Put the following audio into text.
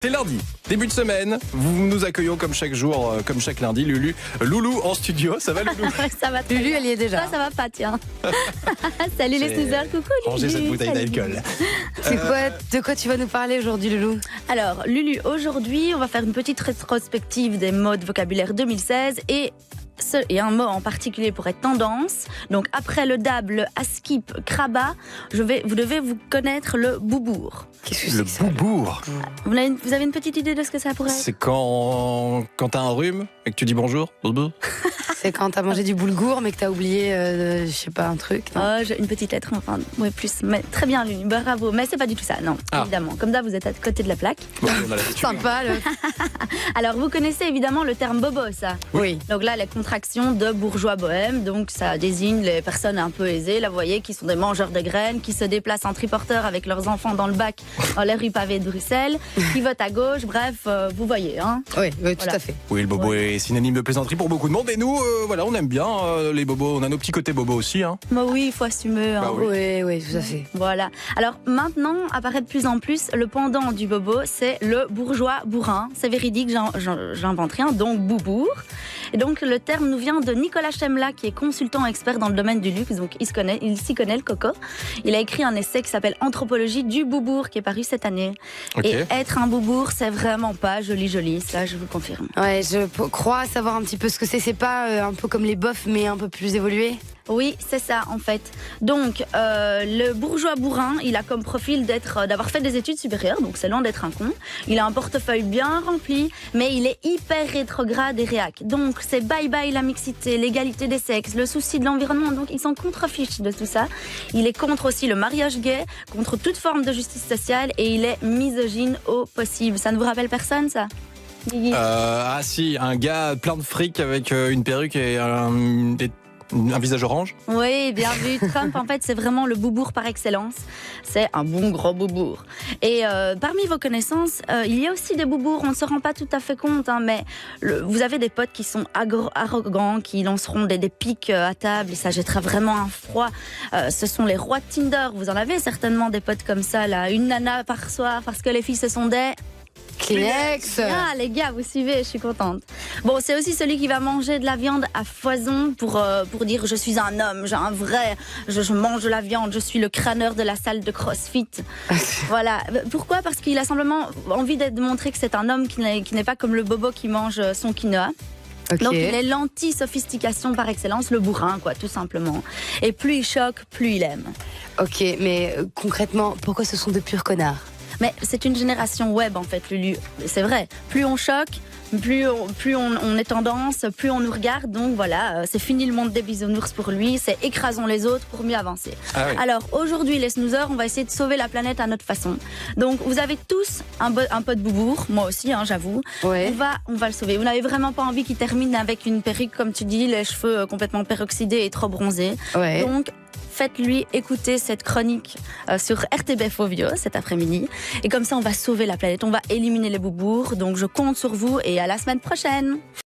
C'est lundi, début de semaine, nous accueillons comme chaque jour, comme chaque lundi, Loulou en studio. Ça va Loulou? Ça va très Lulu, bien. elle y est déjà. Ça va pas, tiens. Salut les snoozers, coucou Lulu. Rangez cette bouteille Salut. d'alcool. De quoi tu vas nous parler aujourd'hui, Loulou? Alors, Lulu, aujourd'hui, on va faire une petite rétrospective des mots de vocabulaire 2016 et un mot en particulier pour être tendance. Donc, après le dab, le askip, kraba, vous devez vous connaître le boubour. Qu'est-ce que c'est Le que ça? boubour, Vous avez une petite idée de ce que ça pourrait être? c'est quand t'as un rhume et que tu dis bonjour. Boubour. C'est quand t'as mangé du boulgour mais que t'as oublié, je sais pas, un truc. Non, Oh, j'ai une petite lettre, enfin, ouais, plus. Mais très bien, Lulu, bravo. Mais c'est pas du tout ça, non, Ah. évidemment. Comme ça, vous êtes à côté de la plaque. Bon, on a l'habitude. Sympa, le... Alors, vous connaissez évidemment le terme bobo, ça. Oui. Donc là, les contractions de bourgeois bohème, donc ça désigne les personnes un peu aisées, là vous voyez, qui sont des mangeurs de graines, qui se déplacent en triporteur avec leurs enfants dans le bac dans les rues pavées de Bruxelles, qui votent à gauche, bref, vous voyez. Hein. Oui, tout Voilà. à fait. Oui, le bobo est synonyme de plaisanterie pour beaucoup de monde. Et nous, voilà, on aime bien les bobos. On a nos petits côtés bobos aussi. Hein. Bah oui, il faut assumer. Hein. Bah oui. Oui, tout à fait. Voilà. Alors maintenant, apparaît de plus en plus le pendant du bobo, c'est le bourgeois bourrin. C'est véridique, j'invente rien, donc boubour. Et donc le terme nous vient de Nicolas Chemla, qui est consultant expert dans le domaine du luxe, donc il s'y connaît le coco. Il a écrit un essai qui s'appelle Anthropologie du boubour, qui est paru cette année. Ok. Et être un boubour, c'est vraiment pas joli, ça je vous confirme. Ouais, je crois savoir un petit peu ce que c'est. C'est pas un peu comme les bofs, mais un peu plus évolué. Oui, c'est ça en fait. Donc le bourgeois bourrin, il a comme profil d'avoir fait des études supérieures, donc c'est loin d'être un con. Il a un portefeuille bien rempli, mais il est hyper rétrograde et réac. Donc c'est bye bye la mixité, l'égalité des sexes, le souci de l'environnement. Donc il s'en contrefiche de tout ça. Il est contre aussi le mariage gay, contre toute forme de justice sociale, et il est misogyne au possible. Ça ne vous rappelle personne, ça? Guigui. Ah si, un gars plein de fric avec une perruque et un visage orange. Oui, bien vu. Trump, en fait, c'est vraiment le boubour par excellence. C'est un bon gros boubour. Et parmi vos connaissances, il y a aussi des boubours. On ne se rend pas tout à fait compte, hein, mais vous avez des potes qui sont arrogants, qui lanceront des pics à table et ça jettera vraiment un froid. Ce sont les rois de Tinder. Vous en avez certainement des potes comme ça, là. Une nana par soir parce que les filles se sont des... Kleenex. Ah les gars, vous suivez, je suis contente. Bon, c'est aussi celui qui va manger de la viande à foison pour dire je suis un homme, j'ai un vrai, je mange de la viande, je suis le crâneur de la salle de CrossFit. Voilà. Pourquoi? Parce qu'il a simplement envie de montrer que c'est un homme qui n'est pas comme le bobo qui mange son quinoa. Ok. Donc il est l'anti-sophistication par excellence, le bourrin quoi, tout simplement. Et plus il choque, plus il aime. Ok, mais concrètement, pourquoi ce sont de purs connards? Mais c'est une génération web en fait, Lulu. C'est vrai. Plus on choque, plus on est tendance, plus on nous regarde. Donc voilà, c'est fini le monde des bisounours pour lui. C'est écrasons les autres pour mieux avancer. Ah oui. Alors aujourd'hui, les snoozers, on va essayer de sauver la planète à notre façon. Donc vous avez tous un pot de boubour, moi aussi, hein, j'avoue. Ouais. On va le sauver. Vous n'avez vraiment pas envie qu'il termine avec une perruque, comme tu dis, les cheveux complètement peroxydés et trop bronzés. Ouais. Donc, faites-lui écouter cette chronique sur RTBF Ovio cet après-midi. Et comme ça, on va sauver la planète, on va éliminer les boubours. Donc, je compte sur vous et à la semaine prochaine.